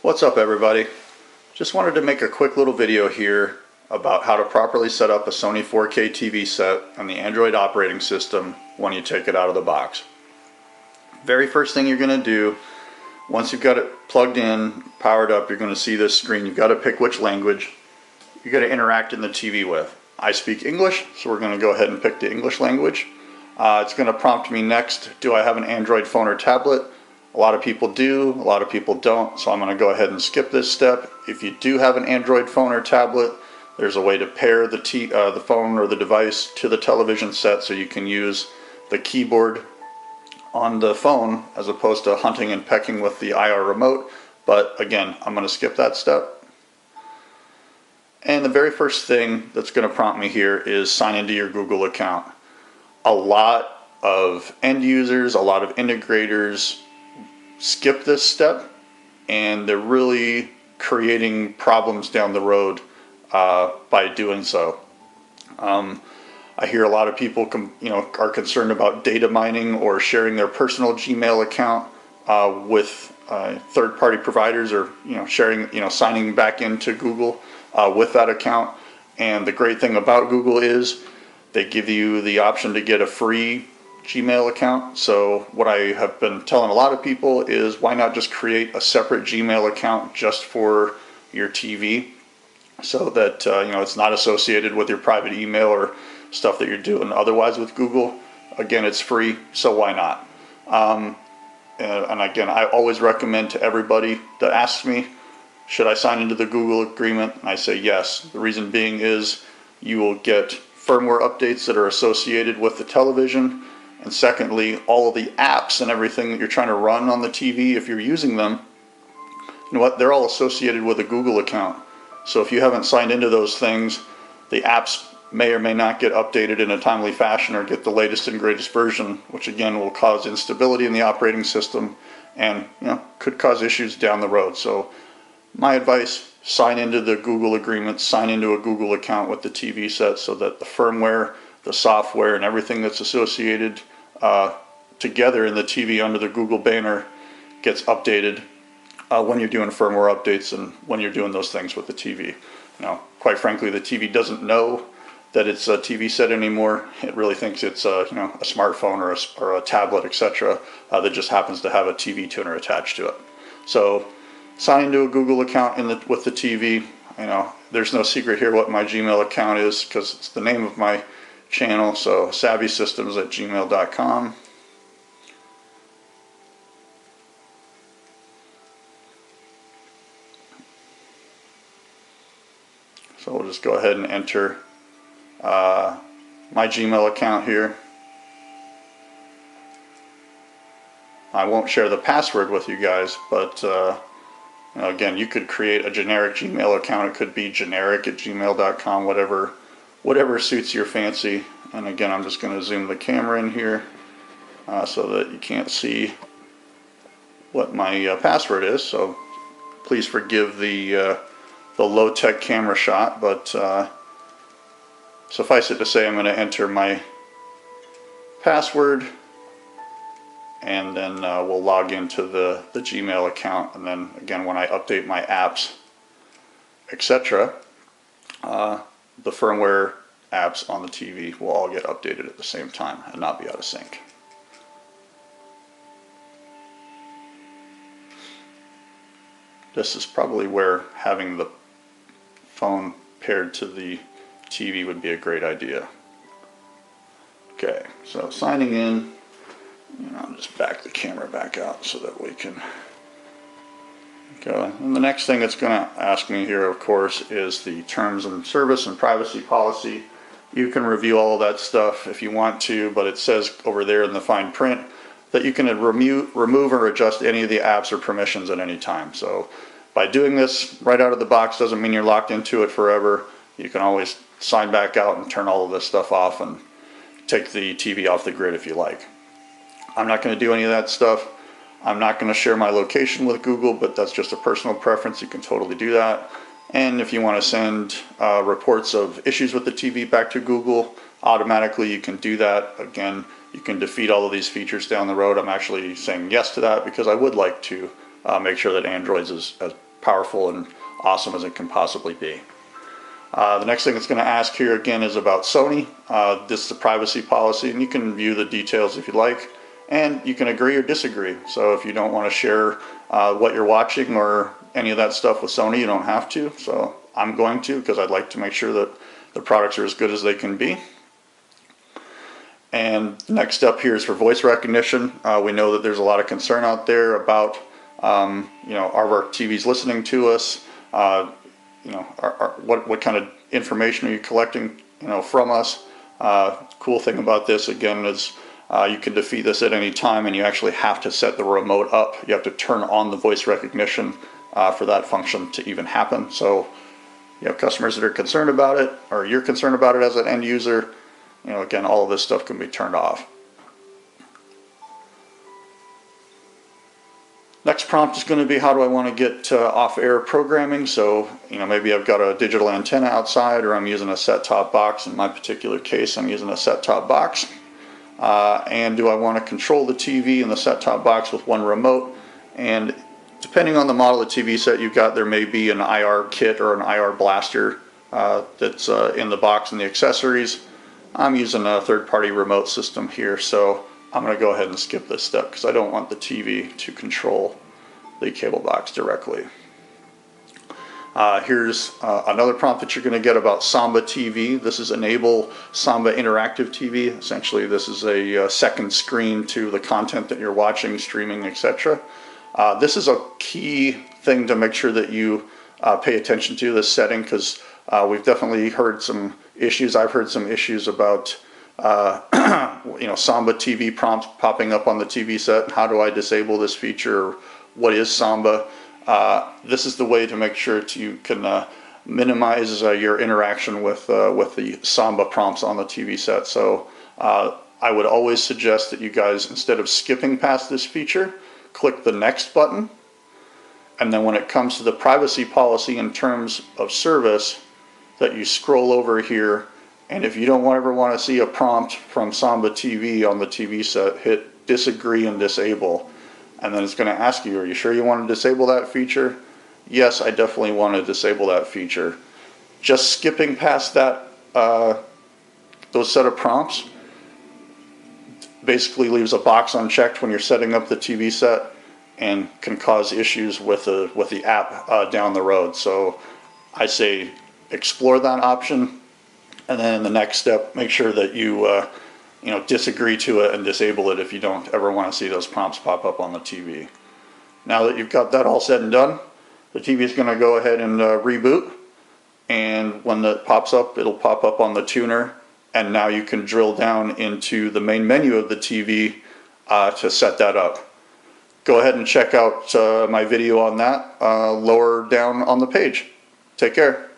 What's up, everybody? Just wanted to make a quick little video here about how to properly set up a Sony 4K TV set on the Android operating system when you take it out of the box. Very first thing you're going to do, once you've got it plugged in, powered up, you're going to see this screen. You've got to pick which language you're going to interact in the TV with. I speak English, so we're going to go ahead and pick the English language. It's going to prompt me next, do I have an Android phone or tablet? A lot of people do, a lot of people don't, so I'm going to go ahead and skip this step. If you do have an Android phone or tablet, there's a way to pair the phone or the device to the television set so you can use the keyboard on the phone as opposed to hunting and pecking with the IR remote. But again, I'm going to skip that step. And the very first thing that's going to prompt me here is sign into your Google account. A lot of end users, a lot of integrators skip this step, and they're really creating problems down the road by doing so. I hear a lot of people are concerned about data mining or sharing their personal Gmail account with third-party providers, or sharing, signing back into Google with that account. And the great thing about Google is they give you the option to get a free Gmail account. So what I have been telling a lot of people is, why not just create a separate Gmail account just for your TV, so that it's not associated with your private email or stuff that you're doing otherwise with Google. Again, it's free, so why not? And again, I always recommend to everybody that asks me, should I sign into the Google agreement? And I say yes. The reason being is you will get firmware updates that are associated with the television. And secondly, all of the apps and everything that you're trying to run on the TV, if you're using them, you know what, they're all associated with a Google account. So if you haven't signed into those things, the apps may or may not get updated in a timely fashion or get the latest and greatest version, which again will cause instability in the operating system and could cause issues down the road. So my advice, sign into the Google agreement, sign into a Google account with the TV set so that the firmware, the software, and everything that's associated together in the TV under the Google banner gets updated when you're doing firmware updates and when you're doing those things with the TV. Now, quite frankly, the TV doesn't know that it's a TV set anymore. It really thinks it's a smartphone or a tablet, etc., that just happens to have a TV tuner attached to it. So sign into a Google account with the TV. There's no secret here what my Gmail account is, because it's the name of my channel. So savvysystems@gmail.com. So we'll just go ahead and enter my Gmail account here. I won't share the password with you guys, but again, you could create a generic Gmail account. It could be generic@gmail.com, whatever suits your fancy. And again, I'm just going to zoom the camera in here so that you can't see what my password is. So please forgive the low-tech camera shot, but suffice it to say, I'm going to enter my password, and then we'll log into the Gmail account. And then again, when I update my apps, etc., the firmware apps on the TV will all get updated at the same time and not be out of sync. This is probably where having the phone paired to the TV would be a great idea. Okay, so signing in, I'll just back the camera back out so that we can go. And the next thing it's going to ask me here, of course, is the terms and service and privacy policy. You can review all of that stuff if you want to, but it says over there in the fine print that you can remove or adjust any of the apps or permissions at any time. So by doing this right out of the box doesn't mean you're locked into it forever. You can always sign back out and turn all of this stuff off and take the TV off the grid if you like. I'm not going to do any of that stuff. I'm not going to share my location with Google, but that's just a personal preference. You can totally do that. And if you want to send reports of issues with the TV back to Google automatically, you can do that. Again, you can defeat all of these features down the road. I'm actually saying yes to that because I would like to make sure that Android is as powerful and awesome as it can possibly be. The next thing it's going to ask here again is about Sony. This is a privacy policy, and you can view the details if you like, and you can agree or disagree. So if you don't want to share what you're watching or any of that stuff with Sony, you don't have to. So I'm going to, because I'd like to make sure that the products are as good as they can be. And next up here is for voice recognition. We know that there's a lot of concern out there about, you know, are our TVs listening to us? You know, what kind of information are you collecting, you know, from us? Cool thing about this again is you can defeat this at any time, and you actually have to set the remote up. You have to turn on the voice recognition for that function to even happen. So you have customers that are concerned about it, or you're concerned about it as an end user. You know, again, all of this stuff can be turned off. Next prompt is going to be, how do I want to get off-air programming? So, you know, maybe I've got a digital antenna outside, or I'm using a set-top box. In my particular case, I'm using a set-top box. And do I want to control the TV and the set-top box with one remote? And depending on the model of TV set you've got, there may be an IR kit or an IR blaster that's in the box and the accessories. I'm using a third-party remote system here, so I'm going to go ahead and skip this step because I don't want the TV to control the cable box directly. Here's another prompt that you're going to get about Samba TV. This is Enable Samba Interactive TV. Essentially, this is a second screen to the content that you're watching, streaming, etc. This is a key thing to make sure that you pay attention to, this setting, because we've definitely heard some issues. I've heard some issues about you know, Samba TV prompts popping up on the TV set. How do I disable this feature? What is Samba? This is the way to make sure you can minimize your interaction with the Samba prompts on the TV set. So I would always suggest that you guys, instead of skipping past this feature, click the next button, and then when it comes to the privacy policy in terms of service, that you scroll over here, and if you don't ever want to see a prompt from Samba TV on the TV set, hit disagree and disable. And then it's going to ask you, are you sure you want to disable that feature? Yes, I definitely want to disable that feature. Just skipping past that, those set of prompts basically leaves a box unchecked when you're setting up the TV set and can cause issues with the app down the road. So I say explore that option, and then in the next step, make sure that you you know, disagree to it and disable it if you don't ever want to see those prompts pop up on the TV. Now that you've got that all said and done, the TV is going to go ahead and reboot, and when that pops up, it'll pop up on the tuner, and now you can drill down into the main menu of the TV to set that up. Go ahead and check out my video on that lower down on the page. Take care.